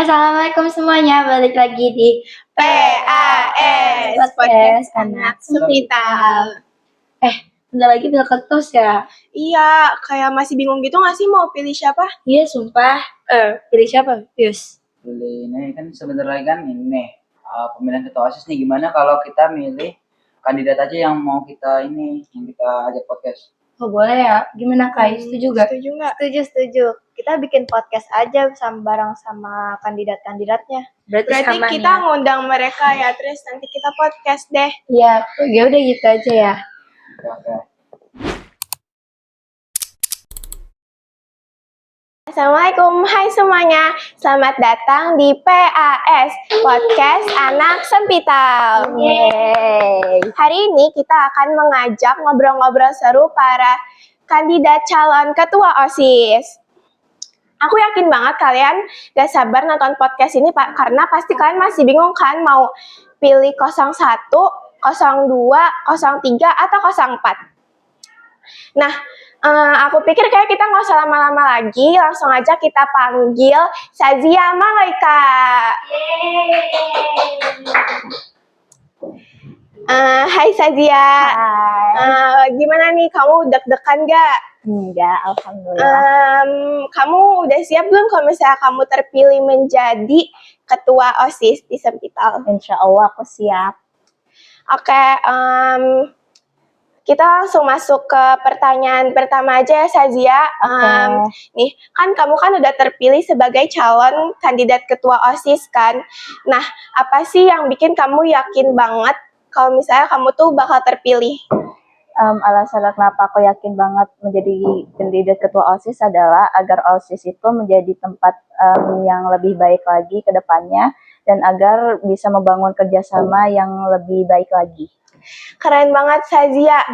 Assalamualaikum semuanya, balik lagi di PAS Podcast Anak Sepital. Bentar lagi bel ketus ya? Iya, kayak masih bingung gitu gak sih mau pilih siapa? Iya, sumpah. Pilih siapa, Yus? Pilih ini kan sebentar lagi kan ini pemilihan ketua OSIS nih. Gimana kalau kita milih kandidat aja yang mau kita ajak podcast? Oh, boleh ya. Gimana, Kai? Setuju gak? Setuju gak? Setuju. Kita bikin podcast aja bareng sama kandidat-kandidatnya. Berarti sama kita nih ya? ngundang mereka ya, terus nanti kita podcast deh. Iya, ya udah gitu aja ya. Oke. Assalamualaikum, hai semuanya. Selamat datang di PAS Podcast Anak Sepital. Yeay. Hari ini kita akan mengajak ngobrol-ngobrol seru para kandidat calon ketua OSIS. Aku yakin banget kalian gak sabar nonton podcast ini, Pak, karena pasti kalian masih bingung kan mau pilih 01, 02, 03, atau 04. Nah, aku pikir kayak kita nggak usah lama-lama lagi, langsung aja kita panggil Sazia Malaika. Hai Sazia. Hai. Gimana nih, kamu deg-degan gak? Enggak, alhamdulillah. Kamu udah siap belum kalau misalnya kamu terpilih menjadi ketua OSIS di Sepital? Insya Allah aku siap. Oke, kita langsung masuk ke pertanyaan pertama aja ya Sazia. Nih, kan kamu kan udah terpilih sebagai calon kandidat ketua OSIS kan. Nah, apa sih yang bikin kamu yakin banget kalau misalnya kamu tuh bakal terpilih? Alasan kenapa aku yakin banget menjadi kandidat ketua OSIS adalah agar OSIS itu menjadi tempat yang lebih baik lagi ke depannya dan agar bisa membangun kerjasama yang lebih baik lagi. Keren banget Sazia.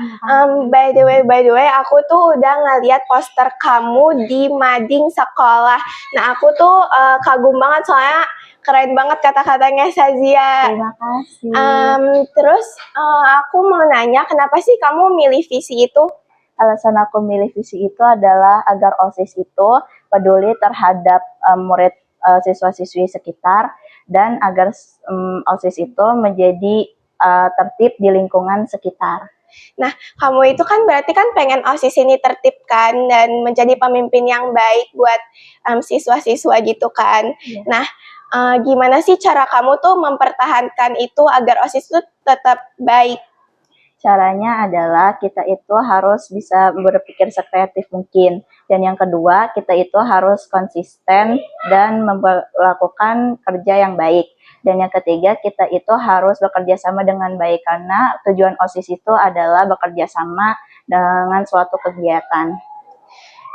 By the way, aku tuh udah ngeliat poster kamu di mading sekolah. Nah, aku tuh kagum banget soalnya keren banget kata-katanya Sazia. Terima kasih. Terus aku mau nanya, kenapa sih kamu milih visi itu? Alasan aku milih visi itu adalah agar OSIS itu peduli terhadap murid siswa-siswi sekitar dan agar OSIS itu menjadi tertib di lingkungan sekitar. Nah, kamu itu kan berarti kan pengen OSIS ini tertib kan dan menjadi pemimpin yang baik buat siswa-siswa gitu kan. Yeah. Nah, gimana sih cara kamu tuh mempertahankan itu agar OSIS itu tetap baik? Caranya adalah kita itu harus bisa berpikir sekreatif mungkin. Dan yang kedua, kita itu harus konsisten dan melakukan kerja yang baik. Dan yang ketiga, kita itu harus bekerja sama dengan baik karena tujuan OSIS itu adalah bekerja sama dengan suatu kegiatan.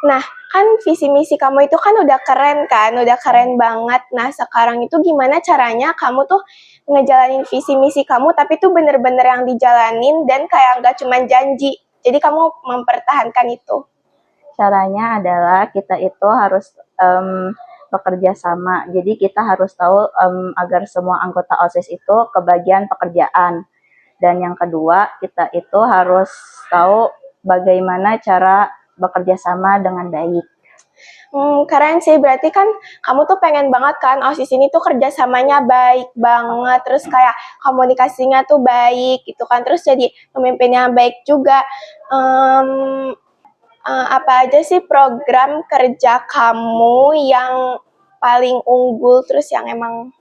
Nah, kan visi misi kamu itu kan udah keren kan, udah keren banget. Nah, sekarang itu gimana caranya kamu tuh ngejalanin visi misi kamu, tapi tuh bener-bener yang dijalanin dan kayak nggak cuma janji. Jadi kamu mempertahankan itu. Caranya adalah kita itu harus bekerja sama. Jadi kita harus tahu agar semua anggota OSIS itu kebagian pekerjaan. Dan yang kedua, kita itu harus tahu bagaimana cara bekerja sama dengan baik. Keren sih, berarti kan kamu tuh pengen banget kan OSIS ini tuh kerjasamanya baik banget, terus kayak komunikasinya tuh baik gitu kan, terus jadi pemimpin yang baik juga. Apa aja sih program kerja kamu yang paling unggul terus yang emang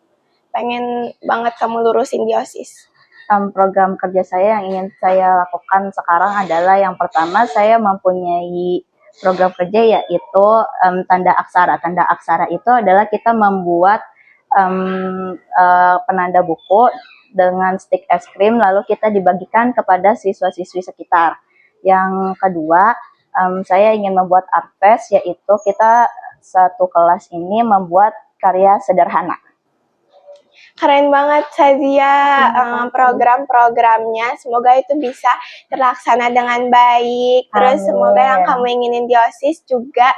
pengen banget kamu lurusin di OSIS? Program kerja saya yang ingin saya lakukan sekarang adalah yang pertama, saya mempunyai program kerja yaitu tanda aksara. Tanda aksara itu adalah kita membuat penanda buku dengan stik es krim lalu kita dibagikan kepada siswa-siswi sekitar. Yang kedua, saya ingin membuat art fest, yaitu kita satu kelas ini membuat karya sederhana. Keren banget Sazia, program-programnya semoga itu bisa terlaksana dengan baik. Terus semoga yang kamu inginin di OSIS juga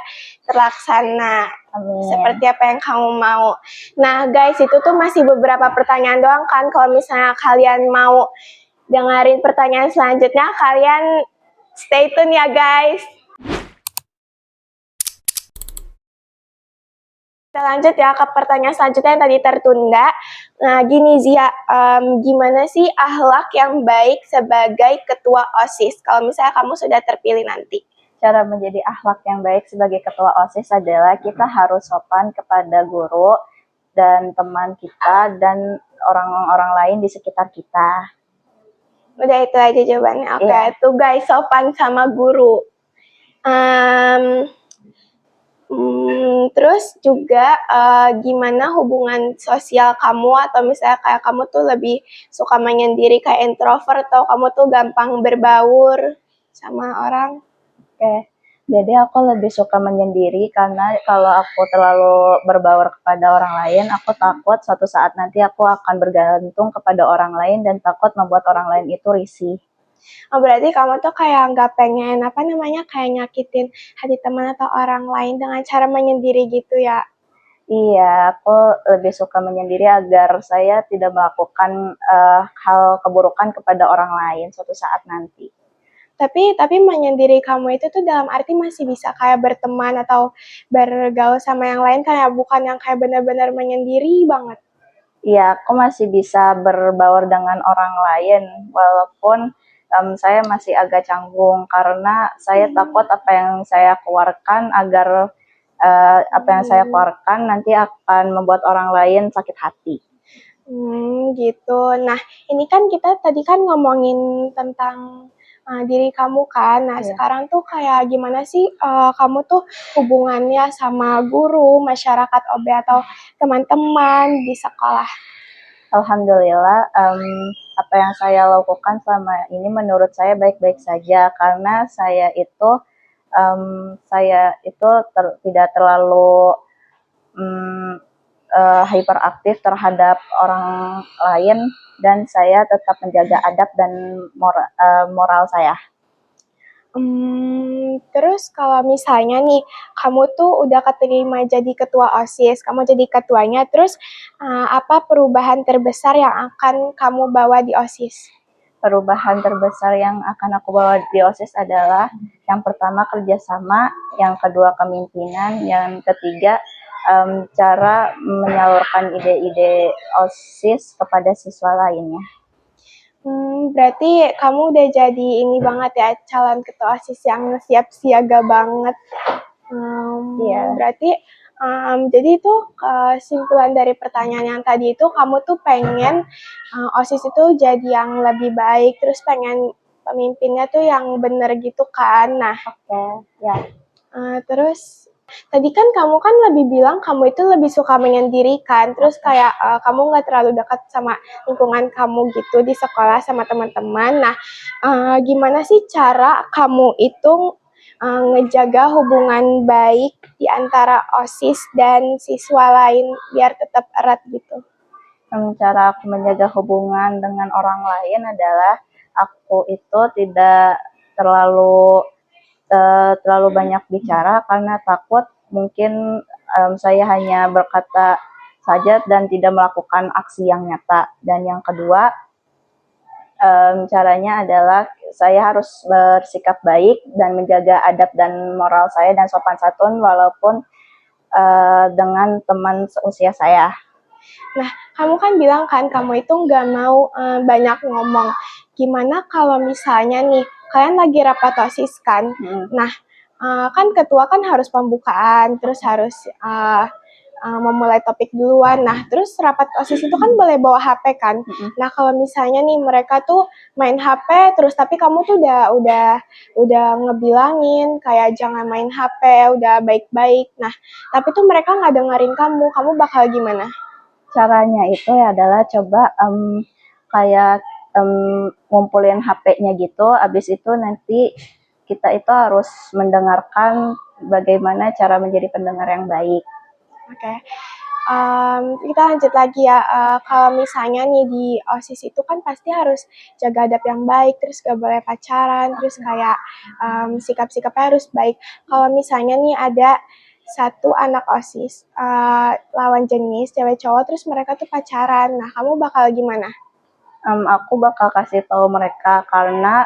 terlaksana. Amin. Seperti apa yang kamu mau. Nah guys, itu tuh masih beberapa pertanyaan doang kan. Kalau misalnya kalian mau dengerin pertanyaan selanjutnya, kalian stay tune ya guys. Kita lanjut ya ke pertanyaan selanjutnya yang tadi tertunda. Nah, gini Zia, gimana sih akhlak yang baik sebagai ketua OSIS kalau misalnya kamu sudah terpilih nanti? Cara menjadi akhlak yang baik sebagai ketua OSIS adalah kita harus sopan kepada guru dan teman kita dan orang-orang lain di sekitar kita. Udah itu aja jawabannya. Oke, Iya. tuh guys, sopan sama guru. Terus juga gimana hubungan sosial kamu atau misalnya kayak kamu tuh lebih suka menyendiri kayak introvert atau kamu tuh gampang berbaur sama orang? Oke, jadi aku lebih suka menyendiri karena kalau aku terlalu berbaur kepada orang lain, aku takut suatu saat nanti aku akan bergantung kepada orang lain dan takut membuat orang lain itu risih. Oh, berarti kamu tuh kayak nggak pengen kayak nyakitin hati teman atau orang lain dengan cara menyendiri gitu ya? Iya, aku lebih suka menyendiri agar saya tidak melakukan hal keburukan kepada orang lain suatu saat nanti. Tapi menyendiri kamu itu tuh dalam arti masih bisa kayak berteman atau bergaul sama yang lain kayak bukan yang kayak benar-benar menyendiri banget. Iya, aku masih bisa berbaur dengan orang lain walaupun saya masih agak canggung karena saya takut apa yang saya keluarkan apa yang saya keluarkan nanti akan membuat orang lain sakit hati. Gitu. Nah, ini kan kita tadi kan ngomongin tentang diri kamu kan. Nah, Iya. sekarang tuh kayak gimana sih kamu tuh hubungannya sama guru, masyarakat OB atau teman-teman di sekolah? Alhamdulillah, apa yang saya lakukan selama ini menurut saya baik-baik saja karena tidak terlalu hiperaktif terhadap orang lain dan saya tetap menjaga adab dan moral saya. Terus kalau misalnya nih, kamu tuh udah keterima jadi ketua OSIS, kamu jadi ketuanya, terus apa perubahan terbesar yang akan kamu bawa di OSIS? Perubahan terbesar yang akan aku bawa di OSIS adalah yang pertama kerjasama, yang kedua kepemimpinan, yang ketiga cara menyalurkan ide-ide OSIS kepada siswa lainnya. Berarti kamu udah jadi ini banget ya, calon ketua OSIS yang siap siaga banget. Iya. Berarti jadi itu kesimpulan dari pertanyaan yang tadi itu kamu tuh pengen OSIS itu jadi yang lebih baik, terus pengen pemimpinnya tuh yang bener gitu kan. Nah, Oke, ya. terus tadi kan kamu kan lebih bilang kamu itu lebih suka menyendiri kan, terus kayak kamu nggak terlalu dekat sama lingkungan kamu gitu di sekolah sama teman-teman. Nah, gimana sih cara kamu itu ngejaga hubungan baik di antara OSIS dan siswa lain biar tetap erat gitu? Cara aku menjaga hubungan dengan orang lain adalah aku itu tidak terlalu banyak bicara karena takut mungkin saya hanya berkata saja dan tidak melakukan aksi yang nyata. Dan yang kedua, caranya adalah saya harus bersikap baik dan menjaga adab dan moral saya dan sopan santun walaupun dengan teman seusia saya. Nah, kamu kan bilang kan kamu itu nggak mau banyak ngomong. Gimana kalau misalnya nih, kalian lagi rapat OSIS kan? Nah, kan ketua kan harus pembukaan, terus harus memulai topik duluan. Nah, terus rapat OSIS itu kan boleh bawa HP kan? Nah, kalau misalnya nih mereka tuh main HP terus tapi kamu tuh udah ngebilangin kayak jangan main HP, udah baik-baik. Nah, tapi tuh mereka nggak dengerin kamu bakal gimana? Caranya itu adalah coba kayak ngumpulin HP-nya gitu, habis itu nanti kita itu harus mendengarkan bagaimana cara menjadi pendengar yang baik. Oke. Kita lanjut lagi ya. Kalau misalnya nih di OSIS itu kan pasti harus jaga adab yang baik, terus gak boleh pacaran, terus kayak sikap-sikapnya harus baik. Kalau misalnya nih ada satu anak OSIS lawan jenis cewek cowok, terus mereka tuh pacaran. Nah, kamu bakal gimana? Aku bakal kasih tahu mereka karena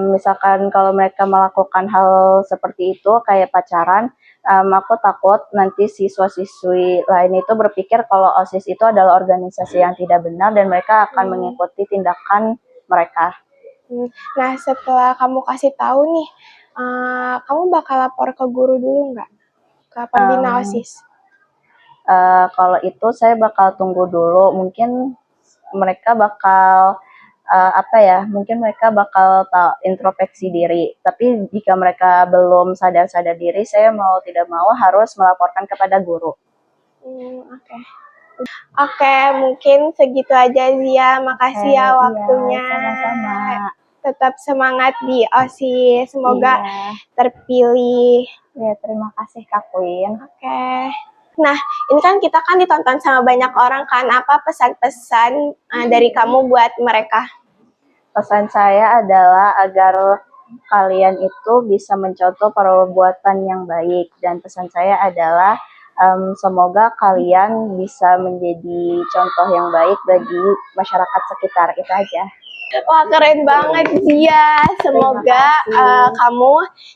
misalkan kalau mereka melakukan hal seperti itu kayak pacaran, aku takut nanti siswa-siswi lain itu berpikir kalau OSIS itu adalah organisasi yang tidak benar dan mereka akan mengikuti tindakan mereka. Nah, setelah kamu kasih tahu nih, kamu bakal lapor ke guru dulu nggak? Ke pembina OSIS? Kalau itu saya bakal tunggu dulu, mungkin mereka bakal mungkin mereka bakal introspeksi diri. Tapi jika mereka belum sadar-sadar diri, saya mau tidak mau harus melaporkan kepada guru. Oke. Oke, mungkin segitu aja Zia. Makasih ya waktunya. Iya, sama-sama. Tetap semangat di OSIS. Semoga terpilih. Ya, terima kasih Kak Queen. Oke. Nah, ini kan kita kan ditonton sama banyak orang kan. Apa pesan-pesan dari kamu buat mereka? Pesan saya adalah agar kalian itu bisa mencontoh perbuatan yang baik, dan pesan saya adalah semoga kalian bisa menjadi contoh yang baik bagi masyarakat sekitar. Itu aja. Wah, keren banget Zia. Semoga kamu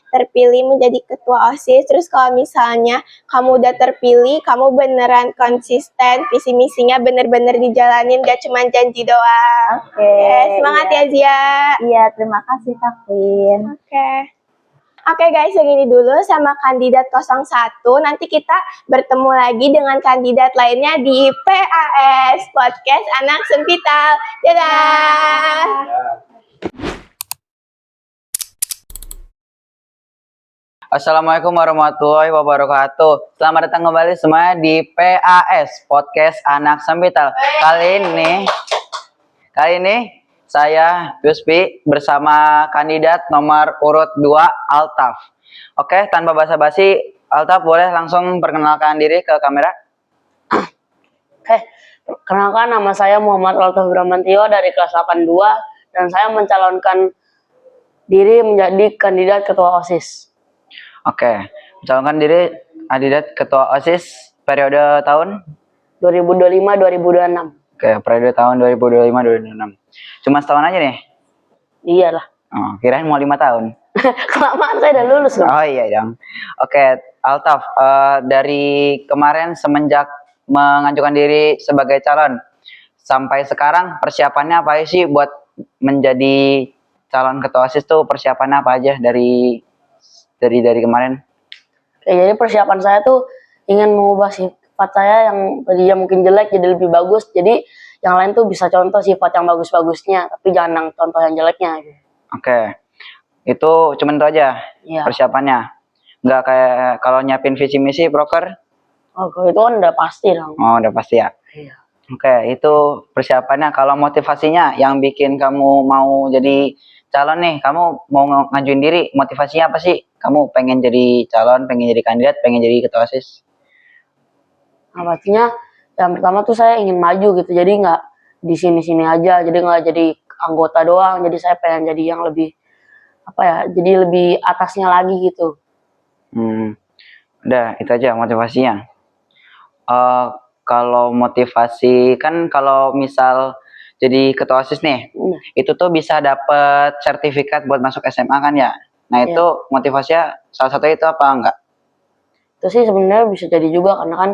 terpilih menjadi ketua OSIS. Terus kalau misalnya kamu udah terpilih, kamu beneran konsisten, visi misinya bener-bener dijalanin, gak cuma janji doang. Oke, semangat iya. ya Zia. Iya, terima kasih Kak Queen. Oke guys, segini dulu sama kandidat 01. Nanti kita bertemu lagi dengan kandidat lainnya di PAS Podcast Anak Sempital. Dadah. Assalamualaikum warahmatullahi wabarakatuh. Selamat datang kembali semua di PAS Podcast Anak Sempital. Kali ini saya Yuspi bersama kandidat nomor urut 2 Altaf. Oke, tanpa basa-basi, Altaf boleh langsung perkenalkan diri ke kamera? Kenalkan, nama saya Muhammad Altaf Bramantio dari kelas 82 dan saya mencalonkan diri menjadi kandidat ketua OSIS. Oke, mencalonkan diri kandidat ketua OSIS periode tahun 2025-2026. Oke, periode tahun 2025-2026. Cuma setahun aja nih? Iyalah. Oh, kirain mau 5 tahun. Kelamaan, saya udah lulus loh. Oh iya dong. Oke, Altaf, dari kemarin semenjak mengajukan diri sebagai calon, sampai sekarang persiapannya apa sih buat menjadi calon ketua OSIS tuh, persiapannya apa aja dari kemarin? Oke, jadi persiapan saya tuh ingin mengubah sifat saya yang tadinya mungkin jelek jadi lebih bagus. Jadi yang lain tuh bisa contoh sifat yang bagus-bagusnya, tapi jangan yang contoh yang jeleknya. Oke, itu cuman itu aja persiapannya. Nggak kayak kalau nyiapin visi misi broker? Oh, itu kan udah pasti lah. Oh, udah pasti ya. Iya. Oke, itu persiapannya. Kalau motivasinya yang bikin kamu mau jadi calon nih, kamu mau ngajuin diri, motivasinya apa sih? Kamu pengen jadi calon, pengen jadi kandidat, pengen jadi ketua OSIS? Nah, pastinya yang pertama tuh saya ingin maju gitu, jadi nggak di sini-sini aja, jadi nggak jadi anggota doang, jadi saya pengen jadi yang lebih jadi lebih atasnya lagi gitu. Udah, itu aja motivasinya. Kalau motivasi kan kalau misal jadi ketua OSIS nih, itu tuh bisa dapet sertifikat buat masuk SMA kan ya? Nah itu motivasinya salah satu itu apa enggak? Itu sih sebenarnya bisa jadi juga karena kan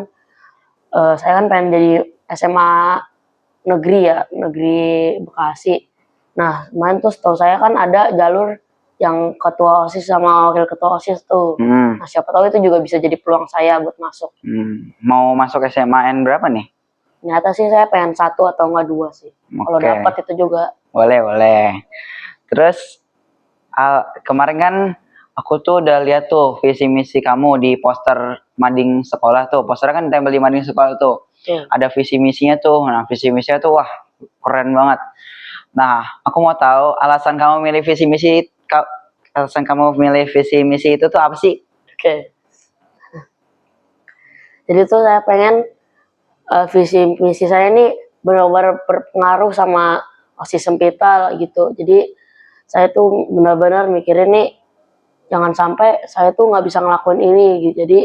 saya kan pengen jadi SMA negeri Bekasi. Nah kemarin tuh setahu saya kan ada jalur yang ketua OSIS sama wakil ketua OSIS tuh. Nah siapa tahu itu juga bisa jadi peluang saya buat masuk. Mau masuk SMA N berapa nih? Ternyata sih saya pengen 1 atau enggak 2 sih. Kalau dapat itu juga. Boleh. Terus kemarin kan aku tuh udah lihat tuh visi misi kamu di poster mading sekolah tuh. Posternya kan tempel di mading sekolah tuh. Ada visi misinya tuh. Nah visi misinya tuh wah keren banget. Nah aku mau tahu alasan kamu milih visi misi itu tuh apa sih? Oke. Jadi tuh saya pengen visi misi saya ini benar-benar berpengaruh sama OSIS Sempital gitu. Jadi saya tuh benar-benar mikirin nih jangan sampai saya tuh nggak bisa ngelakuin ini gitu. Jadi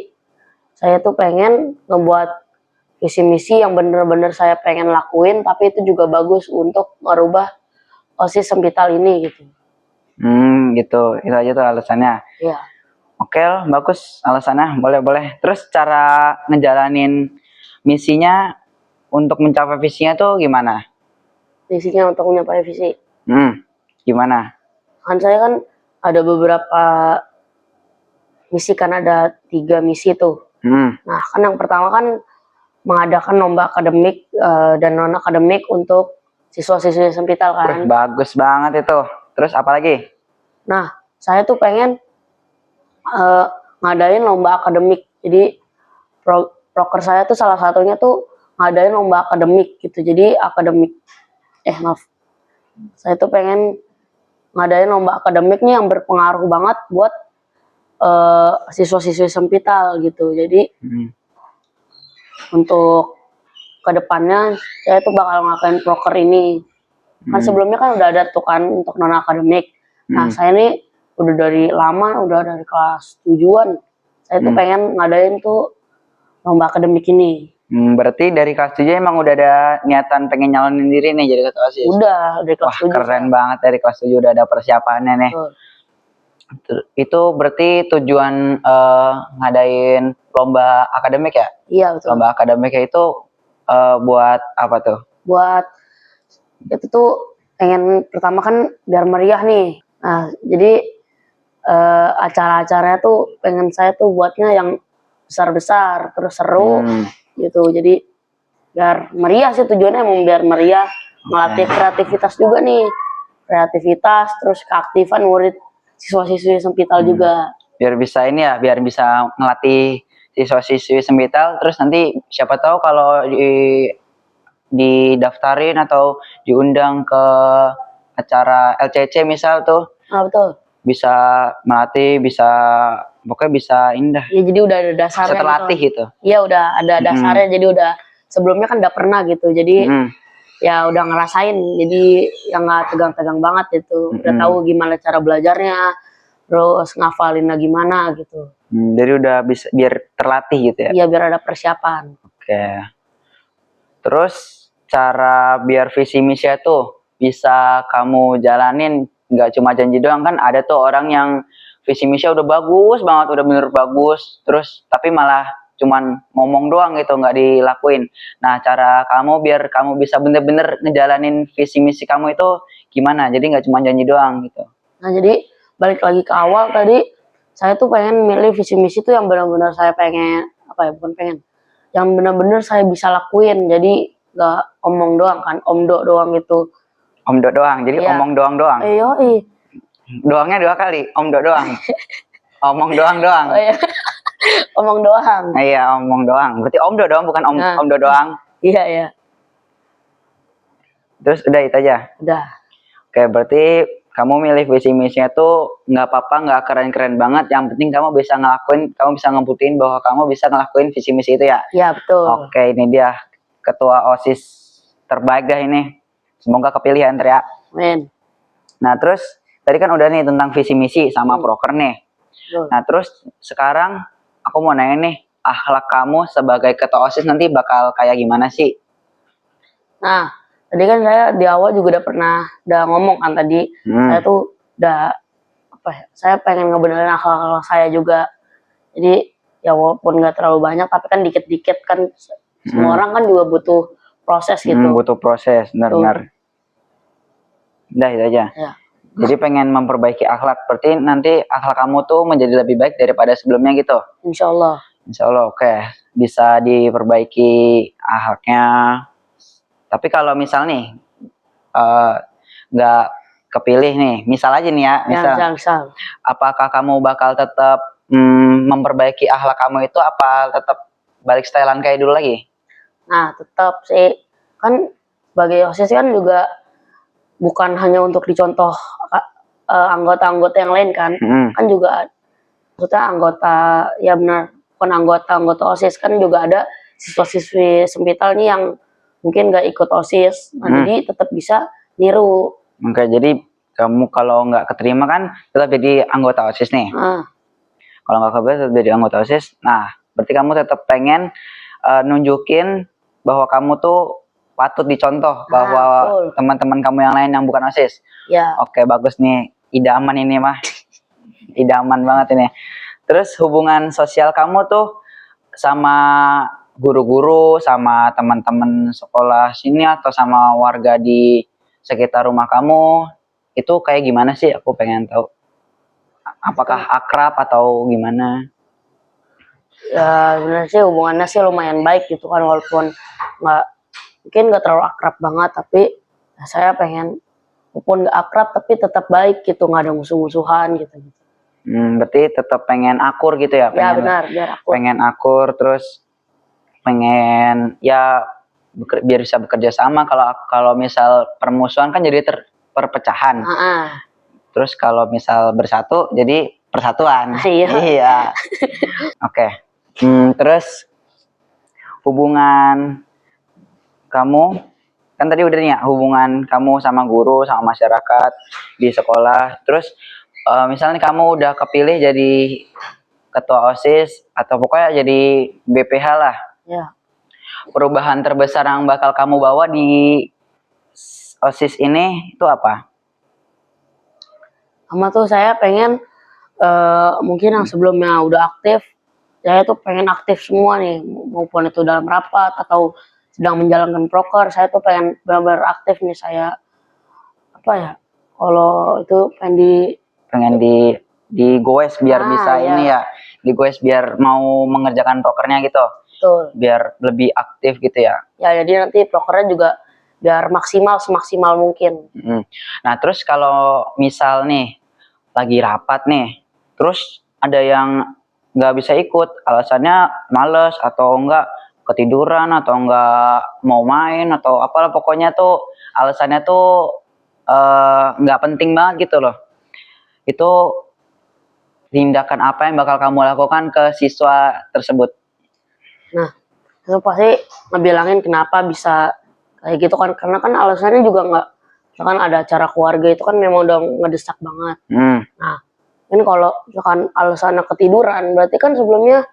saya tuh pengen ngebuat visi misi yang benar-benar saya pengen lakuin, tapi itu juga bagus untuk merubah OSIS Sempital ini gitu. Gitu. Itu aja tuh alasannya. Iya. Oke, bagus alasannya. Boleh. Terus cara ngejalanin misinya untuk mencapai visinya tuh gimana? Visinya untuk mencapai visi. Gimana? Kan saya kan ada beberapa misi, kan ada 3 misi tuh. Nah, kan yang pertama kan mengadakan lomba akademik dan non akademik untuk siswa-siswi Sempital Wih, kan. bagus banget itu. Terus apa lagi? Nah, saya tuh pengen ngadain lomba akademik. Jadi proker saya tuh salah satunya tuh ngadain lomba akademik gitu. Jadi maaf. Saya tuh pengen ngadain lomba akademik nih yang berpengaruh banget buat siswa-siswi Sempital gitu. Jadi untuk kedepannya saya tuh bakal ngelakuin proker ini. Kan sebelumnya kan udah ada tuh kan untuk non akademik. Nah, saya nih udah dari lama, udah dari kelas 7-an. Saya tuh pengen ngadain tuh lomba akademik ini. Berarti dari kelas 7 emang udah ada niatan pengen nyalonin diri nih jadi ketua OSIS? Udah dari kelas 7. Keren banget, dari kelas 7 udah ada persiapannya nih. Itu berarti tujuan ngadain lomba akademik ya? Iya, betul. Lomba akademiknya itu buat apa tuh? Buat itu tuh pengen pertama kan biar meriah nih. Nah, jadi acara-acaranya tuh pengen saya tuh buatnya yang besar-besar terus seru gitu. Jadi biar meriah sih tujuannya, emang biar meriah, melatih kreativitas juga nih. Kreativitas terus keaktifan murid siswa-siswi Sempital juga. Biar bisa ini ya, biar bisa ngelatih siswa-siswi Sempital, terus nanti siapa tahu kalau didaftarin atau diundang ke acara LCC misal tuh, Betul. bisa melatih, pokoknya bisa indah. Ya jadi udah ada dasarnya. Terlatih gitu. Iya, udah ada dasarnya, jadi udah sebelumnya kan udah pernah gitu. Jadi ya udah ngerasain, jadi yang nggak tegang-tegang banget gitu. Udah tahu gimana cara belajarnya, terus ngafalinnya gimana gitu. Jadi udah bisa biar terlatih gitu ya. Iya, biar ada persiapan. Oke. Terus cara biar visi misi tuh bisa kamu jalanin, nggak cuma janji doang. Kan ada tuh orang yang visi misi udah bagus banget, udah bener bagus, terus tapi malah cuman ngomong doang gitu, nggak dilakuin. Nah, cara kamu biar kamu bisa bener-bener ngejalanin visi misi kamu itu gimana? Jadi nggak cuma janji doang gitu. Nah, jadi balik lagi ke awal tadi, saya tuh pengen milih visi misi tuh yang benar-benar saya pengen, yang benar-benar saya bisa lakuin. Jadi nggak omong doang kan, omdo doang gitu. Omdo doang, jadi omong doang. Doangnya 2 kali, omdo doang. Omong doang. Omong doang. Iya, omong doang. Berarti omdo doang, bukan omdo doang. Iya. Terus udah itu aja? Udah. Oke, berarti kamu milih visi misinya tuh nggak apa-apa, nggak keren-keren banget. Yang penting kamu bisa ngelakuin, kamu bisa ngebuktiin bahwa kamu bisa ngelakuin visi misi itu ya? Iya, betul. Oke, ini dia ketua OSIS terbaik dah ini. Semoga kepilih ya, Andrea. Amin. Nah, terus tadi kan udah nih tentang visi misi sama proker nih. Nah, terus sekarang aku mau nanya nih, akhlak kamu sebagai ketua OSIS nanti bakal kayak gimana sih? Nah, tadi kan saya di awal juga udah ngomong kan tadi, saya tuh udah saya pengen ngebenerin akhlak saya juga. Jadi ya walaupun nggak terlalu banyak, tapi kan dikit-dikit kan, semua orang kan juga butuh proses gitu. Butuh proses, benar-benar. Udah itu aja. Ya. Jadi pengen memperbaiki akhlak, berarti nanti akhlak kamu tuh menjadi lebih baik daripada sebelumnya gitu. Insya Allah. Insya Allah, oke. Bisa diperbaiki akhlaknya. Tapi kalau misal nih nggak kepilih nih, misal aja nih ya, misal. Apakah kamu bakal tetap memperbaiki akhlak kamu itu, apa tetap balik stylean kayak dulu lagi? Nah, tetap sih, kan sebagai OSIS kan juga bukan hanya untuk dicontoh anggota-anggota yang lain kan, kan juga maksudnya anggota, ya benar, bukan anggota OSIS, kan juga ada siswa-siswi Sempital nih yang mungkin nggak ikut OSIS, jadi tetap bisa niru. Oke, jadi kamu kalau nggak keterima kan tetap jadi anggota OSIS nih. Kalau nggak kepilih tetap jadi anggota OSIS. Nah, berarti kamu tetap pengen nunjukin bahwa kamu tuh patut dicontoh bahwa teman-teman kamu yang lain yang bukan OSIS. Ya. Oke, bagus nih. idaman ini mah. Idaman banget ini. Terus hubungan sosial kamu tuh sama guru-guru, sama teman-teman sekolah sini atau sama warga di sekitar rumah kamu itu kayak gimana sih? Aku pengen tahu. Apakah akrab atau gimana? Ya sebenarnya sih hubungannya sih lumayan baik gitu kan, walaupun mungkin nggak terlalu akrab banget, tapi ya saya pengen walaupun nggak akrab tapi tetap baik gitu, nggak ada musuh-musuhan gitu. Berarti tetap pengen akur gitu ya? Ya Pengen, benar, biar aku. pengen akur, terus pengen ya biar bisa bekerja sama. Kalau misal permusuhan kan jadi perpecahan. Terus kalau misal bersatu jadi persatuan. Iya. Iya. Oke. Terus hubungan kamu kan tadi udah nih ya, hubungan kamu sama guru, sama masyarakat di sekolah. Terus misalnya kamu udah kepilih jadi ketua OSIS atau pokoknya jadi BPH lah. Ya. Perubahan terbesar yang bakal kamu bawa di OSIS ini itu apa? Sama tuh saya pengen mungkin yang sebelumnya udah aktif, saya tuh pengen aktif semua nih, maupun itu dalam rapat atau sedang menjalankan proker, saya tuh pengen benar-benar aktif nih saya. Apa ya? Kalau itu Pengen di goes biar bisa iya. ini ya, di goes biar mau mengerjakan prokernya gitu. Betul. Biar lebih aktif gitu ya. Ya jadi nanti prokernya juga biar semaksimal mungkin. Nah terus kalau misal nih lagi rapat nih, terus ada yang nggak bisa ikut, alasannya males atau enggak ketiduran atau enggak mau main atau apalah, pokoknya tuh alasannya tuh nggak penting banget gitu loh. Itu tindakan apa yang bakal kamu lakukan ke siswa tersebut? Nah, itu pasti ngebilangin kenapa bisa kayak gitu kan, karena kan alasannya juga nggak, misalkan ada acara keluarga itu kan memang udah ngedesak banget. Nah, ini kalau misalkan alasannya ketiduran, berarti kan sebelumnya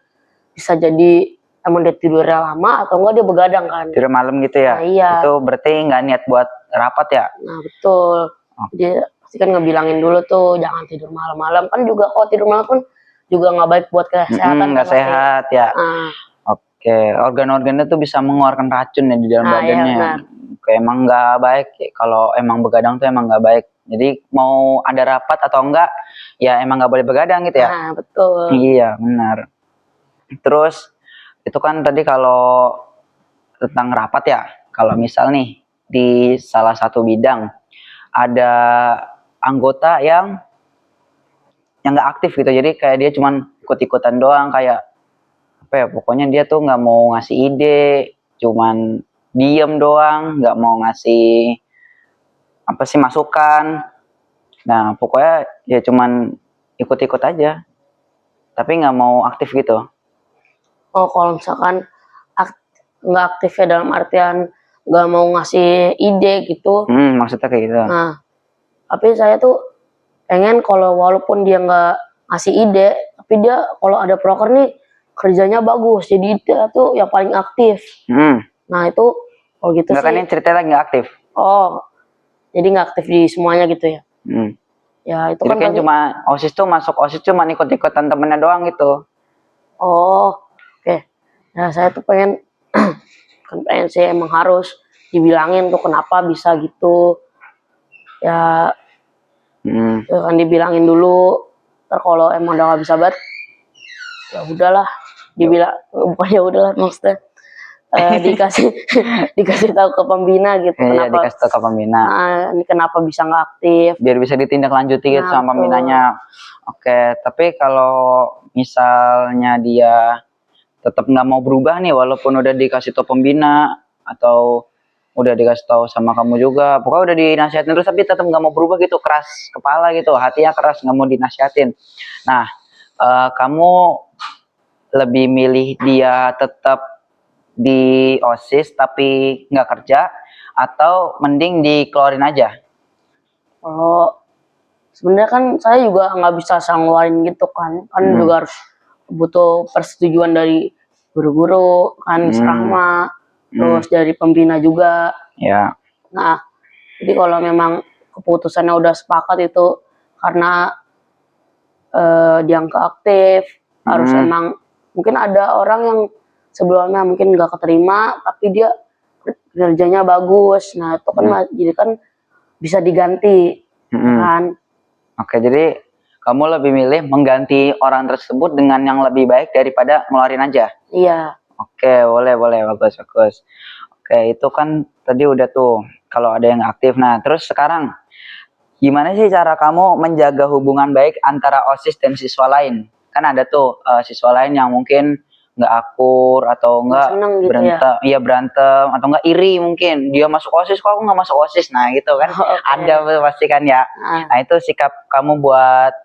bisa jadi emang dia tidurnya lama atau enggak dia begadang kan. Tidur malam gitu ya? Nah, iya. Itu berarti nggak niat buat rapat ya? Nah betul. Dia pasti kan ngebilangin dulu tuh jangan tidur malam-malam, kan juga kalau tidur malam kan juga nggak baik buat kesehatan. Nggak sehat ya. Oke, organ-organnya tuh bisa mengeluarkan racun ya di dalam badannya. Iya, Kayak emang nggak baik. Kalau emang begadang tuh emang nggak baik. Jadi mau ada rapat atau enggak, ya emang nggak boleh begadang gitu ya. Nah betul. Iya benar. Terus itu kan tadi kalau tentang rapat ya. Kalau misal nih di salah satu bidang ada anggota yang nggak aktif gitu. Jadi kayak dia cuman ikut-ikutan doang, kayak apa ya, pokoknya dia tuh nggak mau ngasih ide, cuman diem doang, nggak mau ngasih apa sih masukan. Nah pokoknya ya cuman ikut-ikut aja, tapi nggak mau aktif gitu. Oh kalau misalkan nggak aktif ya dalam artian nggak mau ngasih ide gitu. Maksudnya kayak gitu. Nah tapi saya tuh pengen kalau walaupun dia nggak ngasih ide, tapi dia kalau ada proker nih kerjanya bagus, jadi dia tuh yang paling aktif. Nah itu kalau gitu Nggak, sih. kan ini ceritanya nggak aktif. Oh, jadi nggak aktif di semuanya gitu ya? Ya itu Jadi kan berarti... cuma OSIS tuh masuk OSIS cuma ikut-ikutan temennya doang gitu. Oh, oke. Nah saya tuh pengen kan pengen sih emang harus dibilangin tuh kenapa bisa gitu. Ya, kan dibilangin dulu. Ntar kalau emang udah nggak bisa banget, ya udahlah. Dibilang, ya udahlah maksudnya. Dikasih tahu ke pembina gitu. Iya, dikasih tahu ke pembina. Ini kenapa bisa nggak aktif? Biar bisa ditindaklanjuti gitu sama pembinanya. Oke, tapi kalau misalnya dia tetap nggak mau berubah nih, walaupun udah dikasih tahu pembina atau udah dikasih tahu sama kamu juga, pokoknya udah dinasihatin terus tapi tetap nggak mau berubah gitu, keras kepala gitu, hatinya keras, nggak mau dinasihatin. Nah, kamu lebih milih dia tetap di OSIS tapi nggak kerja atau mending dikeluarin aja? Kalau sebenarnya kan saya juga nggak bisa ngeluarin gitu kan juga harus butuh persetujuan dari guru-guru kan, serama terus dari pembina juga. Ya. Nah jadi kalau memang keputusannya udah sepakat itu karena dia nggak aktif, harus emang mungkin ada orang yang sebelumnya mungkin nggak keterima tapi dia kerjanya bagus, nah itu kan jadi kan bisa diganti kan. Oke, jadi kamu lebih milih mengganti orang tersebut dengan yang lebih baik daripada ngeluarin aja. Iya. Oke, boleh, bagus. Oke, itu kan tadi udah tuh kalau ada yang aktif. Nah, terus sekarang gimana sih cara kamu menjaga hubungan baik antara OSIS dan siswa lain? Kan ada tuh siswa lain yang mungkin nggak akur atau nggak Seneng gitu berantem, iya berantem atau nggak iri mungkin dia masuk OSIS kok aku nggak masuk OSIS. Nah, gitu kan. Oke. Ada pasti kan ya. Nah, itu sikap kamu buat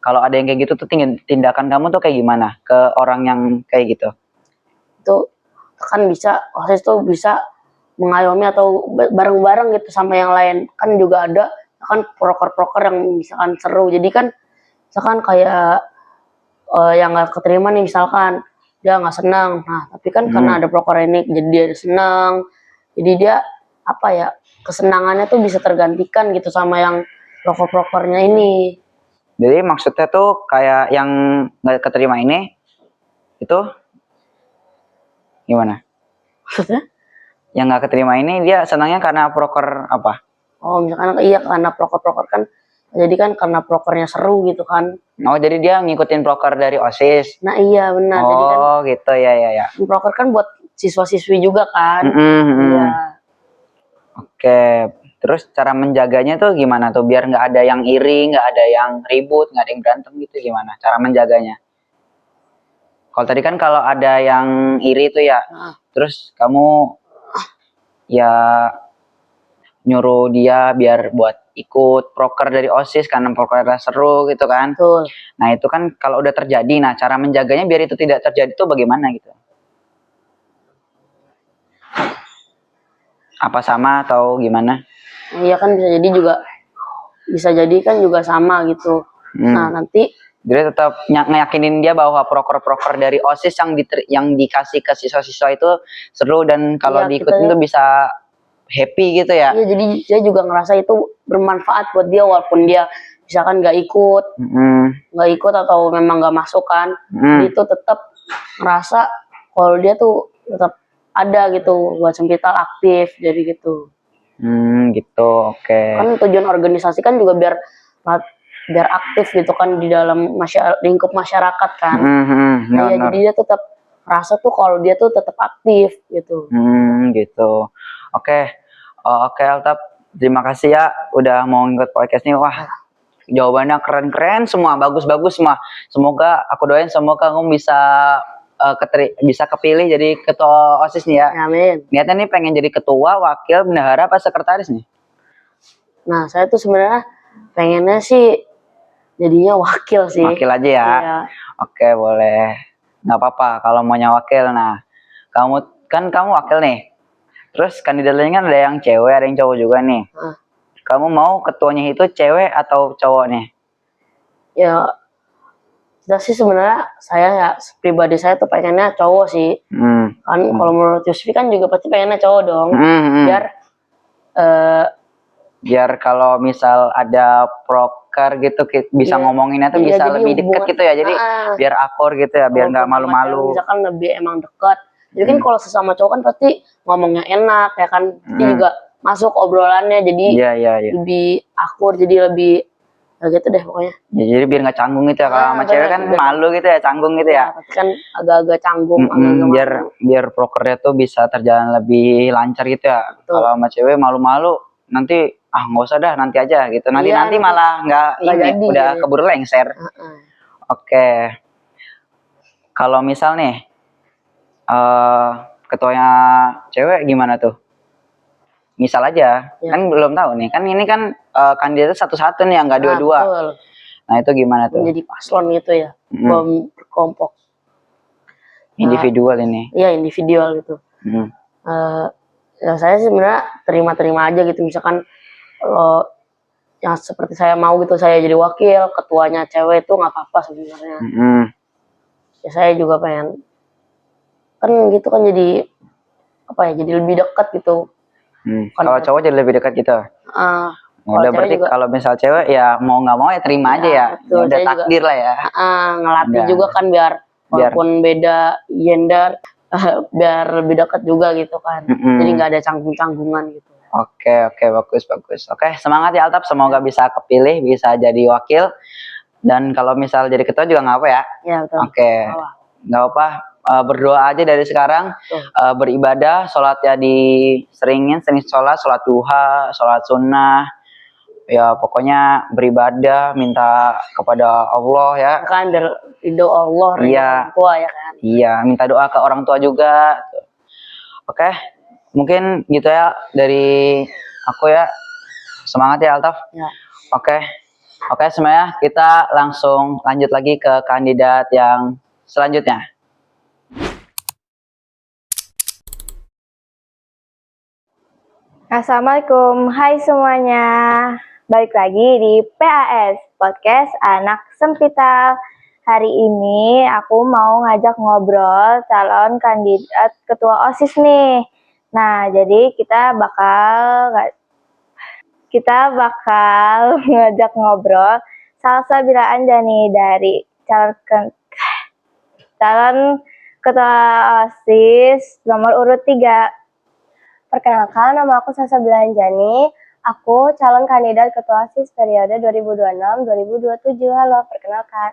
kalau ada yang kayak gitu tuh tindakan kamu tuh kayak gimana ke orang yang kayak gitu? Itu kan bisa OSIS tuh bisa mengayomi atau bareng-bareng gitu sama yang lain. Kan juga ada kan proker-proker yang misalkan seru. Jadi kan misalkan kayak yang nggak keterima nih misalkan dia nggak senang. Nah tapi kan karena ada proker ini jadi dia senang. Jadi dia apa ya, kesenangannya tuh bisa tergantikan gitu sama yang proker-prokernya ini. Jadi maksudnya tuh kayak yang nggak keterima ini itu gimana? Maksudnya? Yang nggak keterima ini dia senangnya karena proker apa? Oh misalkan iya karena proker-proker kan, jadi kan karena prokernya seru gitu kan. Oh, jadi dia ngikutin proker dari OSIS. Nah iya benar. Jadi kan Oh gitu ya. proker kan buat siswa-siswi juga kan. Iya. Oke, terus cara menjaganya tuh gimana tuh biar nggak ada yang iri, nggak ada yang ribut, nggak ada yang berantem gitu, gimana cara menjaganya? Kalau tadi kan kalau ada yang iri tuh ya, terus kamu ya nyuruh dia biar buat ikut proker dari OSIS karena prokernya seru gitu kan. Betul. Nah itu kan kalau udah terjadi, nah cara menjaganya biar itu tidak terjadi tuh bagaimana gitu? Apa sama atau gimana? Iya kan bisa jadi kan juga sama gitu. Nah nanti Jadi tetap ngeyakinin dia bahwa proker-proker dari OSIS yang dikasih ke siswa-siswa itu seru dan kalau Iya, diikutin tuh bisa happy gitu ya. iya jadi dia juga ngerasa itu bermanfaat buat dia walaupun dia misalkan nggak ikut atau memang nggak masuk kan, dia itu tetap ngerasa kalau dia tuh tetap ada gitu buat Sempital aktif jadi gitu. Gitu, oke. Kan tujuan organisasi kan juga biar aktif gitu kan di dalam lingkup masyarakat kan. Nah, ya, jadi dia tetap rasa tuh kalau dia tuh tetap aktif gitu. Gitu. Oke Altaf, terima kasih ya udah mau ngikut podcast ini. Wah, jawabannya keren-keren semua, bagus-bagus semua. Semoga aku doain semoga kamu bisa kepilih jadi ketua OSIS nih ya. Amin. Niatnya nih pengen jadi ketua, wakil, bendahara, apa sekretaris nih? Nah, saya tuh sebenarnya pengennya sih jadinya wakil sih. Wakil aja ya. Iya. Oke, boleh. Nggak apa-apa kalau maunya wakil. Nah, kamu wakil nih. Terus kandidat lain kan ada yang cewek, ada yang cowok juga nih. Kamu mau ketuanya itu cewek atau cowok nih? Ya, kita sih sebenarnya saya pribadi saya tuh pengennya cowok sih. Kan kalau menurut Yusfi kan juga pasti pengennya cowok dong. Biar kalau misal ada proker gitu bisa ngomonginnya tuh bisa lebih deket gitu ya. Jadi biar akur gitu ya, biar nggak malu-malu. Misalkan lebih emang dekat. Jadi kan kalau sesama cowok kan pasti ngomongnya enak ya kan. Pasti juga masuk obrolannya jadi lebih akur, jadi lebih gitu deh pokoknya. Ya, jadi biar nggak canggung gitu ya. Kalau sama cewek kan malu gitu ya, canggung gitu ya. Tapi kan agak-agak canggung. Biar prokernya tuh bisa terjalan lebih lancar gitu ya. Kalau sama cewek malu-malu nanti nggak usah dah, nanti aja gitu. Nanti malah nggak ini udah keburu lengser. Oke. Kalau misal nih ketuanya cewek gimana tuh? Misal aja, kan belum tahu nih. Kan ini kan kandidatnya satu-satu nih, nggak dua-dua. Nah itu gimana tuh? Jadi paslon gitu ya, berkelompok. Individual ini. Iya individual gitu. Ya saya sebenarnya terima-terima aja gitu. Misalkan kalau yang seperti saya mau gitu, saya jadi wakil, ketuanya cewek itu nggak apa-apa sebenarnya. Ya saya juga pengen kan gitu kan jadi apa ya, jadi lebih dekat gitu. Kalau cowok jadi lebih dekat gitu. Udah cewek berarti juga kalau misal cewek ya mau nggak mau ya terima aja ya. betul. Udah Saya juga takdir lah ya. ngelatih Udah. juga kan biar Biar- walaupun beda gender biar lebih dekat juga gitu kan. Mm-mm. Jadi nggak ada canggung-canggungan gitu. Oke, bagus. Oke, semangat ya Altaf. Semoga bisa kepilih, bisa jadi wakil. Dan kalau misal jadi ketua juga nggak apa ya. Ya betul. Oke, Bawah. nggak apa. Berdoa aja dari sekarang. Betul. Beribadah, sholat ya sering sholat duha, sholat sunnah. Ya pokoknya beribadah, minta kepada Allah ya. Kan biar ridho Allah, ridho Iya. orang tua ya kan. Iya, minta doa ke orang tua juga. Oke, mungkin gitu ya dari aku ya. Semangat ya Altaf. Ya. Oke semuanya, kita langsung lanjut lagi ke kandidat yang selanjutnya. Assalamualaikum, hai semuanya. Balik lagi di PAS, Podcast Anak Sempital. Hari ini aku mau ngajak ngobrol calon kandidat ketua OSIS nih. Nah, jadi kita bakal ngajak ngobrol Salsa Bila Anjani dari calon ketua OSIS nomor urut 3. Perkenalkan, nama aku Salsa Bila Anjani. Aku calon kandidat ketua OSIS periode 2026-2027. Halo, perkenalkan.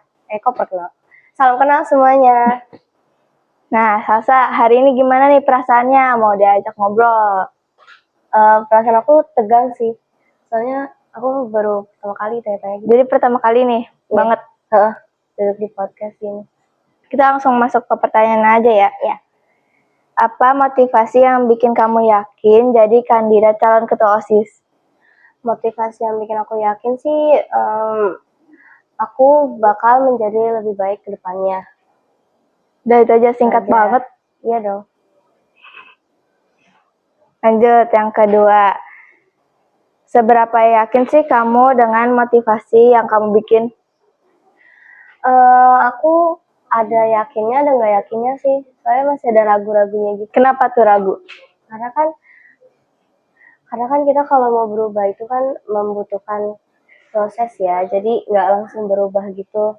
Salam kenal semuanya. Nah, Salsa, hari ini gimana nih perasaannya? Mau diajak ngobrol? Perasaan aku tegang sih. Soalnya aku baru pertama kali tanya-tanya gitu. Jadi pertama kali nih, banget duduk di podcast ini. Kita langsung masuk ke pertanyaan aja ya. Ya. Apa motivasi yang bikin kamu yakin jadi kandidat calon ketua OSIS? Motivasi yang bikin aku yakin sih, aku bakal menjadi lebih baik ke depannya. Udah itu aja, singkat banget. Iya dong. Lanjut, yang kedua. Seberapa yakin sih kamu dengan motivasi yang kamu bikin? Aku ada yakinnya ada nggak yakinnya sih. Soalnya masih ada ragu-ragunya gitu. Kenapa tuh ragu? Karena kan kita kalau mau berubah itu kan membutuhkan proses ya. Jadi nggak langsung berubah gitu.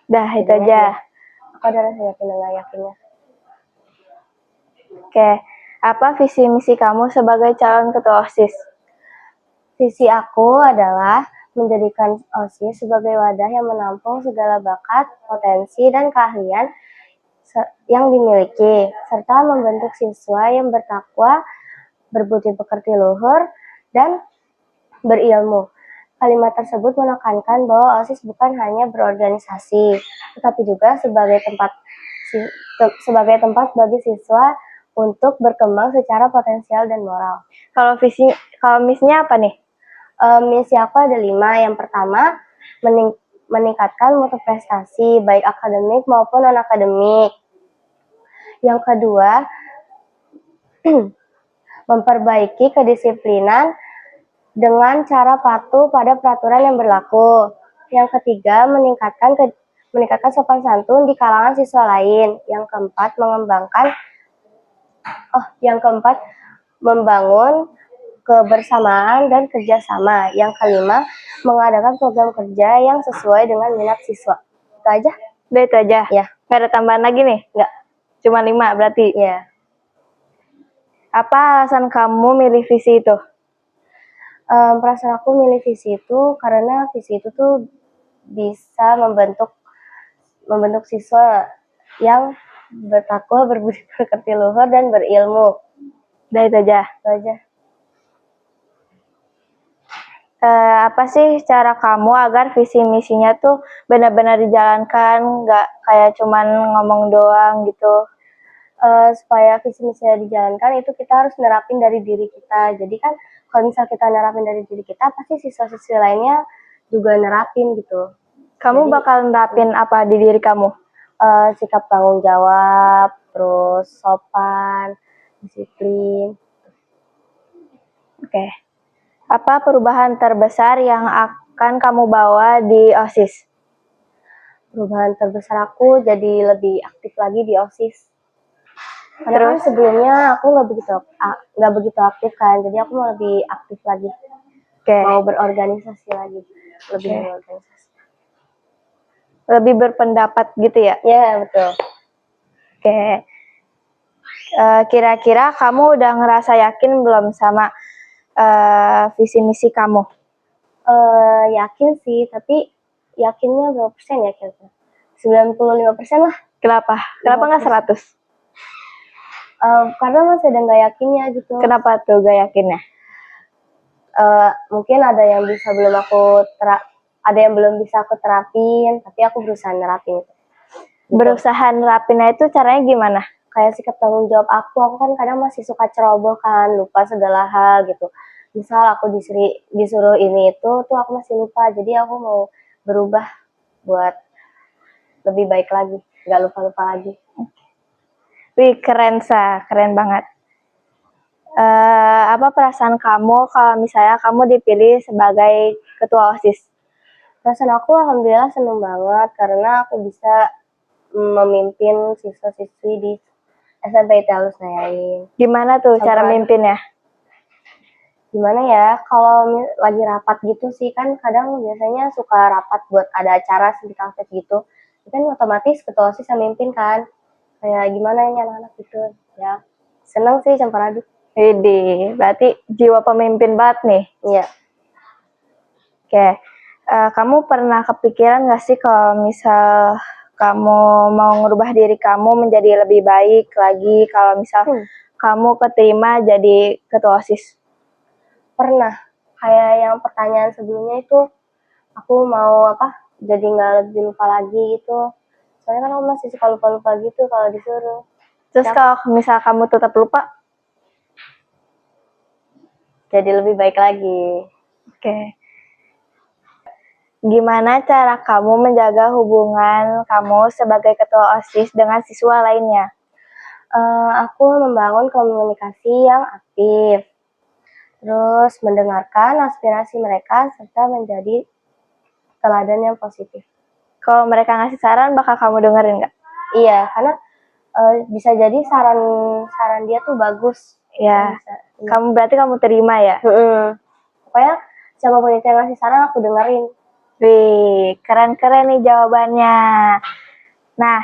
Dah itu aja. Aku ada rasa yakin dan nggak yakinnya. Oke, apa visi misi kamu sebagai calon ketua OSIS? Visi aku adalah menjadikan OSIS sebagai wadah yang menampung segala bakat, potensi, dan keahlian yang dimiliki, serta membentuk siswa yang bertakwa, berbudi pekerti luhur, dan berilmu. Kalimat tersebut menekankan bahwa OSIS bukan hanya berorganisasi, tetapi juga sebagai tempat bagi siswa untuk berkembang secara potensial dan moral. Kalau misinya apa nih? Misi aku ada 5. Yang pertama, meningkatkan mutu prestasi, baik akademik maupun non-akademik. Yang kedua, memperbaiki kedisiplinan dengan cara patuh pada peraturan yang berlaku. Yang ketiga, meningkatkan sopan santun di kalangan siswa lain. Yang keempat, membangun kebersamaan dan kerjasama. Yang kelima, mengadakan program kerja yang sesuai dengan minat siswa. Itu aja? Udah itu aja? Ya. Nggak ada tambahan lagi nih? Nggak. Cuma 5 berarti? Ya. Apa alasan kamu milih visi itu? Perasaan aku milih visi itu karena visi itu tuh bisa membentuk siswa yang bertakwa, berbudi pekerti luhur, dan berilmu. Udah itu aja? Itu aja. Apa sih cara kamu agar visi misinya tuh benar-benar dijalankan, nggak kayak cuman ngomong doang gitu? Supaya visi misinya dijalankan itu kita harus nerapin dari diri kita. Jadi kan kalau misal kita nerapin dari diri kita, pasti siswa-siswi lainnya juga nerapin gitu. Kamu bakal nerapin apa di diri kamu? Sikap tanggung jawab, terus sopan, disiplin. Oke. Apa perubahan terbesar yang akan kamu bawa di OSIS? Perubahan terbesar aku jadi lebih aktif lagi di OSIS. Karena kan sebelumnya aku nggak begitu aktif kan, jadi aku mau lebih aktif lagi. Oke. Mau berorganisasi lagi, lebih Oke. berorganisasi. Lebih berpendapat gitu ya? Ya, betul. Oke. Kira-kira kamu udah ngerasa yakin belum sama visi misi kamu? Yakin sih, tapi yakinnya berapa persen ya kira-kira? 95% lah. Kenapa? Kenapa nggak 100? Karena masih ada nggak yakinnya gitu. Kenapa tuh gak yakinnya? Mungkin ada yang belum bisa aku terapin, tapi aku berusaha nerapin itu. Berusaha nerapinnya itu caranya gimana? Kayak sikap tanggung jawab aku kan kadang masih suka ceroboh kan, lupa segala hal gitu. Misal aku disuruh ini itu tuh aku masih lupa, jadi aku mau berubah buat lebih baik lagi, nggak lupa-lupa lagi. Wih, keren banget. Apa perasaan kamu kalau misalnya kamu dipilih sebagai ketua OSIS? Perasaan aku alhamdulillah seneng banget karena aku bisa memimpin siswa-siswi di SMP Italus Nayain. Gimana tuh cara mimpinnya? Gimana ya, kalau lagi rapat gitu sih kan kadang biasanya suka rapat buat ada acara di kafe gitu. Itu kan otomatis ketua OSIS yang mimpin kan. Kayak gimana ini anak-anak gitu ya. Seneng sih campur aduk. Jadi, berarti jiwa pemimpin banget nih. Iya. Oke. Kamu pernah kepikiran gak sih kalau misal kamu mau ngerubah diri kamu menjadi lebih baik lagi kalau misal kamu keterima jadi ketua OSIS? Pernah. Kayak yang pertanyaan sebelumnya itu aku mau jadi nggak lebih lupa lagi gitu. Soalnya kan aku masih suka lupa-lupa gitu kalau disuruh. Terus kalau misal kamu tetap lupa? Jadi lebih baik lagi. Oke. Gimana cara kamu menjaga hubungan kamu sebagai ketua OSIS dengan siswa lainnya? Aku membangun komunikasi yang aktif. Terus mendengarkan aspirasi mereka serta menjadi teladan yang positif. Kalau mereka ngasih saran, bakal kamu dengerin nggak? Iya, karena bisa jadi saran dia tuh bagus. Ya, Bisa. berarti kamu terima ya? Pokoknya siapapun itu yang ngasih saran aku dengerin. Wih, keren-keren nih jawabannya. Nah,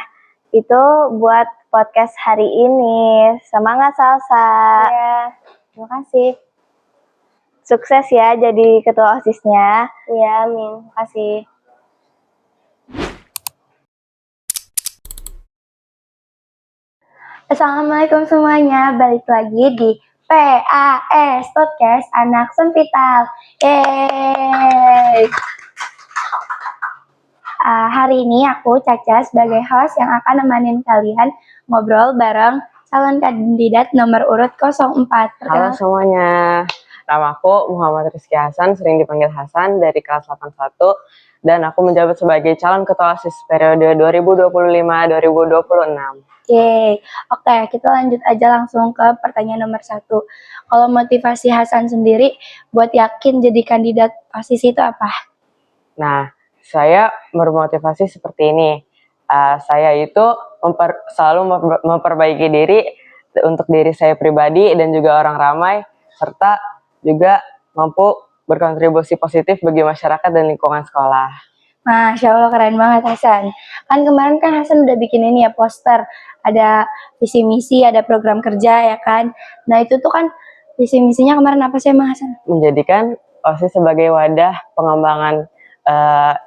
itu buat podcast hari ini. Semangat Salsa. Iya, terima kasih. Sukses ya jadi ketua OSIS-nya. Iya, amin. Terima kasih. Assalamualaikum semuanya, balik lagi di PAS Podcast Anak Sempital. Yeay. Hari ini aku Caca sebagai host yang akan nemenin kalian ngobrol bareng calon kandidat nomor urut 04. Halo semuanya, nama aku Muhammad Rizky Hasan, sering dipanggil Hasan dari kelas 81 dan aku menjabat sebagai calon ketua OSIS periode 2025-2026. Yeay. Oke, kita lanjut aja langsung ke pertanyaan nomor 1. Kalau motivasi Hasan sendiri buat yakin jadi kandidat OSIS itu apa? Nah, saya bermotivasi seperti ini. Saya itu selalu memperbaiki diri untuk diri saya pribadi dan juga orang ramai, serta juga mampu berkontribusi positif bagi masyarakat dan lingkungan sekolah. Masya Allah, keren banget Hasan. Kan kemarin kan Hasan udah bikin ini ya, poster. Ada visi misi, ada program kerja ya kan. Nah itu tuh kan visi misinya kemarin apa sih Emang Hasan? Menjadikan OSIS sebagai wadah pengembangan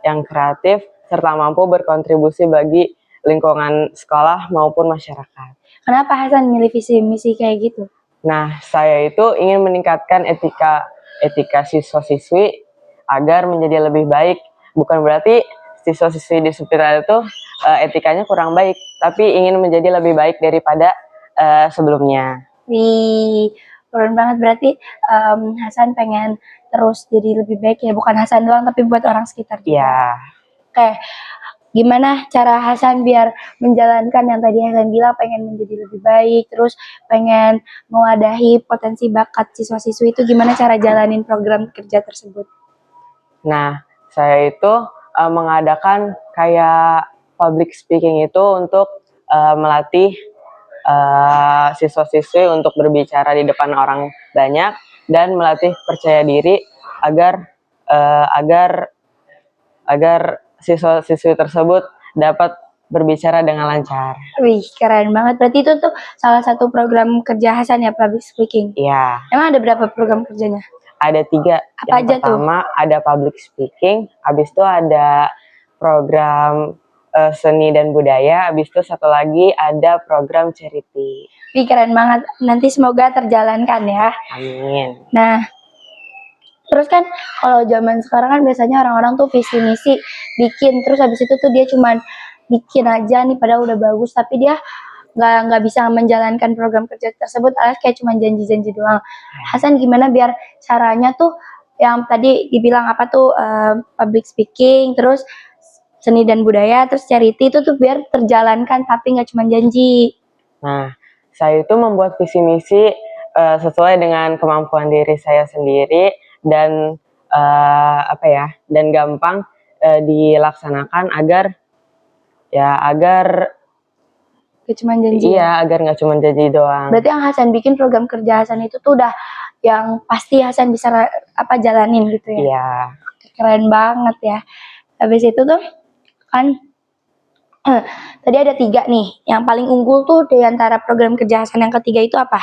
yang kreatif serta mampu berkontribusi bagi lingkungan sekolah maupun masyarakat. Kenapa Hasan milih visi misi kayak gitu? Nah, saya itu ingin meningkatkan etika siswa-siswi agar menjadi lebih baik. Bukan berarti siswa-siswi di Sempital itu etikanya kurang baik, tapi ingin menjadi lebih baik daripada sebelumnya. Wih, keren banget. Berarti Hasan pengen terus jadi lebih baik ya, bukan Hasan doang tapi buat orang sekitar juga. Iya. Oke, gimana cara Hasan biar menjalankan yang tadi Hasan bilang pengen menjadi lebih baik, terus pengen mewadahi potensi bakat siswa-siswi itu, gimana cara jalanin program kerja tersebut? Nah, saya itu mengadakan kayak public speaking itu untuk melatih siswa-siswi untuk berbicara di depan orang banyak dan melatih percaya diri agar agar siswa-siswi tersebut dapat berbicara dengan lancar. Wih, keren banget. Berarti itu tuh salah satu program kerja Hasan ya, public speaking. Iya, Emang ada berapa program kerjanya? ada 3. Apa Yang aja tuh? pertama ada public speaking, habis itu ada program seni dan budaya, habis itu satu lagi ada program charity. Wih, keren banget. Nanti semoga terjalankan ya. Amin. Nah, terus kan kalau zaman sekarang kan biasanya orang-orang tuh visi misi bikin, terus habis itu tuh dia cuman bikin aja nih padahal udah bagus, tapi dia nggak bisa menjalankan program kerja tersebut, alias kayak cuman janji-janji doang. Hasan gimana biar caranya tuh yang tadi dibilang apa tuh public speaking, terus seni dan budaya, terus charity itu tuh biar terjalankan tapi nggak cuma janji. Nah, saya itu membuat visi misi sesuai dengan kemampuan diri saya sendiri dan dan gampang dilaksanakan agar Gak cuma janji. agar nggak cuma janji doang. Berarti yang Hasan bikin program kerja Hasan itu tuh udah yang pasti Hasan bisa jalanin gitu ya. Iya. Keren banget ya. Habis itu tuh kan tadi ada 3 nih. Yang paling unggul tuh di antara program kerja Hasan yang ketiga itu apa?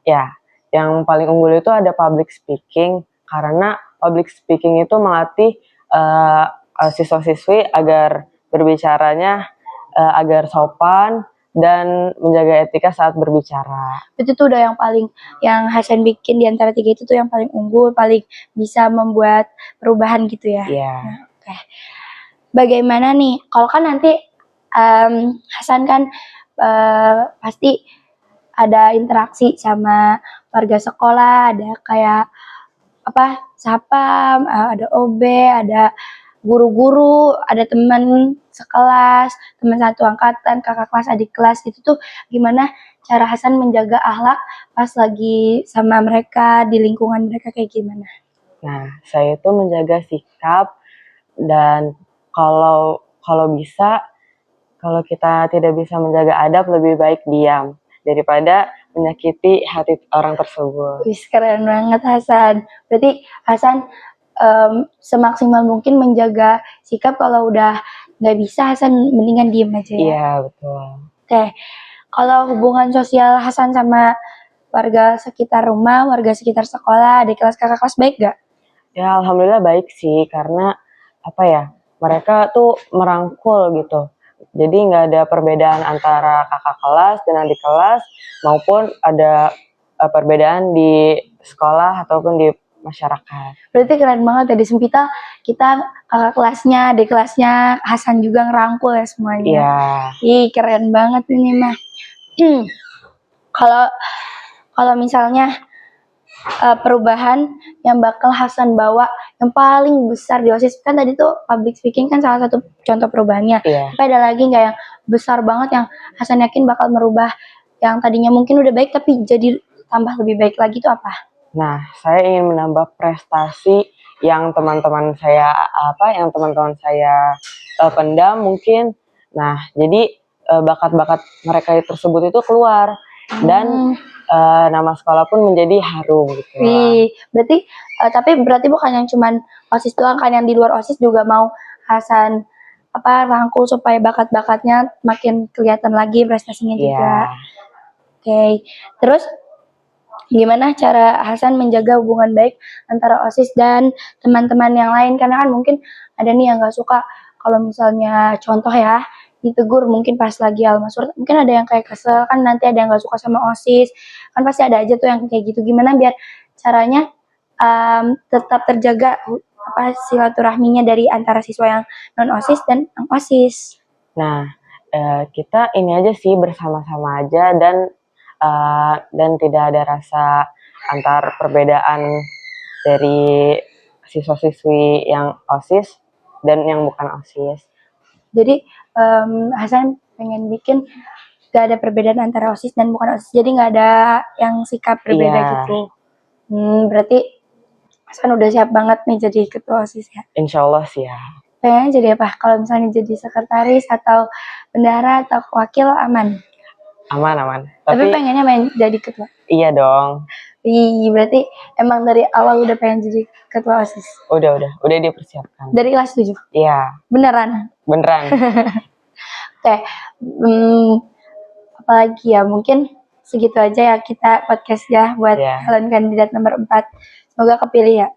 Ya, yang paling unggul itu ada public speaking, karena public speaking itu melatih siswa-siswi agar berbicaranya agar sopan dan menjaga etika saat berbicara. Itu tuh udah yang Hasan bikin di antara 3 itu tuh yang paling unggul, paling bisa membuat perubahan gitu ya. Iya. Oke. Bagaimana nih? Kalau kan nanti Hasan kan pasti ada interaksi sama warga sekolah, ada kayak sapam, ada OB, ada guru-guru, ada teman sekelas, teman satu angkatan, kakak kelas, adik kelas, itu tuh gimana cara Hasan menjaga akhlak pas lagi sama mereka, di lingkungan mereka kayak gimana? Nah, saya itu menjaga sikap dan kalau bisa, kalau kita tidak bisa menjaga adab, lebih baik diam daripada menyakiti hati orang tersebut. Wih, keren banget Hasan. Berarti Hasan semaksimal mungkin menjaga sikap, kalau udah nggak bisa Hasan mendingan diem aja ya. Iya, betul. Oke, kalau hubungan sosial Hasan sama warga sekitar rumah, warga sekitar sekolah, adik kelas, kakak kelas baik gak? Ya, alhamdulillah baik sih, karena mereka tuh merangkul gitu. Jadi nggak ada perbedaan antara kakak kelas dan adik kelas, maupun ada perbedaan di sekolah ataupun di masyarakat. Berarti keren banget ya, di Sempita kita kakak kelasnya, adik kelasnya Hasan juga ngerangkul ya semuanya. Iya. Ih, keren banget ini mah. Kalau misalnya perubahan yang bakal Hasan bawa yang paling besar di OSIS, kan tadi tuh public speaking kan salah satu contoh perubahannya. Iya. Tapi ada lagi nggak yang besar banget yang Hasan yakin bakal merubah yang tadinya mungkin udah baik tapi jadi tambah lebih baik lagi itu apa? Nah, saya ingin menambah prestasi yang teman-teman saya pendam mungkin. Nah, jadi bakat-bakat mereka tersebut itu keluar dan nama sekolah pun menjadi harum gitu. Wih, berarti bukan yang cuman OSIS doang kan, yang di luar OSIS juga mau Hasan rangkul supaya bakat-bakatnya makin kelihatan lagi prestasinya juga. Oke. Terus gimana cara Hasan menjaga hubungan baik antara OSIS dan teman-teman yang lain? Karena kan mungkin ada nih yang nggak suka kalau misalnya contoh ya, ditegur mungkin pas lagi almasur, mungkin ada yang kayak kesel kan, nanti ada yang nggak suka sama OSIS, kan pasti ada aja tuh yang kayak gitu. Gimana biar caranya tetap terjaga silaturahminya dari antara siswa yang non OSIS dan yang OSIS? Nah, kita ini aja sih, bersama-sama aja dan tidak ada rasa antar perbedaan dari siswa-siswi yang OSIS dan yang bukan OSIS. Jadi Hasan pengen bikin gak ada perbedaan antara OSIS dan bukan OSIS, jadi gak ada yang sikap berbeda gitu. Berarti Hasan udah siap banget nih jadi ketua OSIS ya? Insya Allah siap. Pengen jadi apa? Kalau misalnya jadi sekretaris atau bendahara atau wakil aman? Aman. Tapi pengennya jadi ketua? Iya dong. Wih, berarti emang dari awal udah pengen jadi ketua OSIS. Udah dipersiapkan. Dari kelas 7. Iya, Beneran? beneran. Oke. Apalagi ya, mungkin segitu aja ya kita podcast ya buat Iya. calon kandidat nomor 4. Semoga kepilih ya.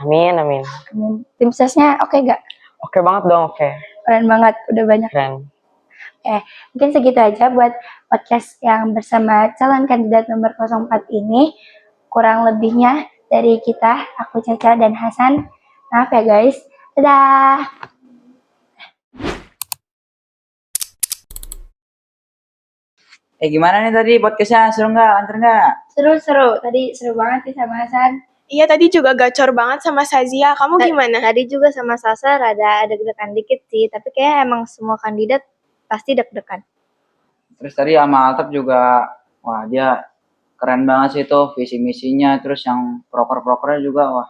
Amin, amin. Amin. Tim sesnya oke gak? Oke banget dong, oke. Keren banget, udah banyak. Keren. Mungkin segitu aja buat podcast yang bersama calon kandidat nomor 04 ini. Kurang lebihnya dari kita, aku Caca dan Hasan. Maaf ya guys. Dadah. Gimana nih tadi podcastnya? Seru nggak? Lancar nggak? Seru-seru. Tadi seru banget sih sama Hasan. Iya, tadi juga gacor banget sama Sazia. Kamu gimana? Tadi juga sama Sasa rada deg-degan dikit sih, tapi kayak emang semua kandidat pasti deg-degan. Terus tadi sama Altaf juga, wah dia keren banget sih itu visi misinya. Terus yang proker-prokernya juga, wah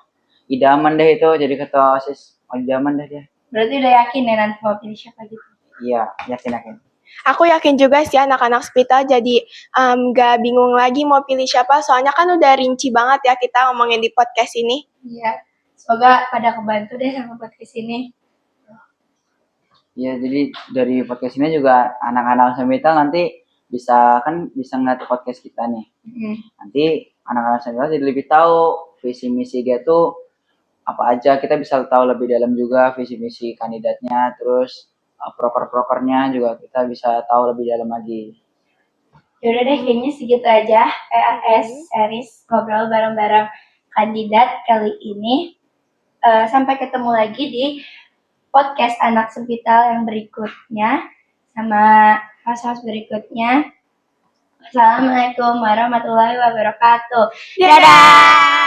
idaman deh itu jadi ketua OSIS. Oh, idaman deh dia. Berarti udah yakin ya nanti mau pilih siapa gitu? Iya, yakin. Aku yakin juga sih anak-anak Spita jadi gak bingung lagi mau pilih siapa. Soalnya kan udah rinci banget ya kita ngomongin di podcast ini. Iya. Semoga pada kebantu deh sama podcast ini. Iya, jadi dari podcast ini juga anak-anak Semital nanti bisa ngeliat podcast kita nih. Nanti anak-anak Semital jadi lebih tahu visi misi dia tuh apa aja. Kita bisa tahu lebih dalam juga visi misi kandidatnya, terus proker-prokernya juga kita bisa tahu lebih dalam lagi. Yaudah deh, kayaknya segitu aja PAS series ngobrol bareng-bareng kandidat kali ini. Sampai ketemu lagi di podcast Anak Sempital yang berikutnya sama host-host berikutnya. Assalamualaikum warahmatullahi wabarakatuh. Dadah!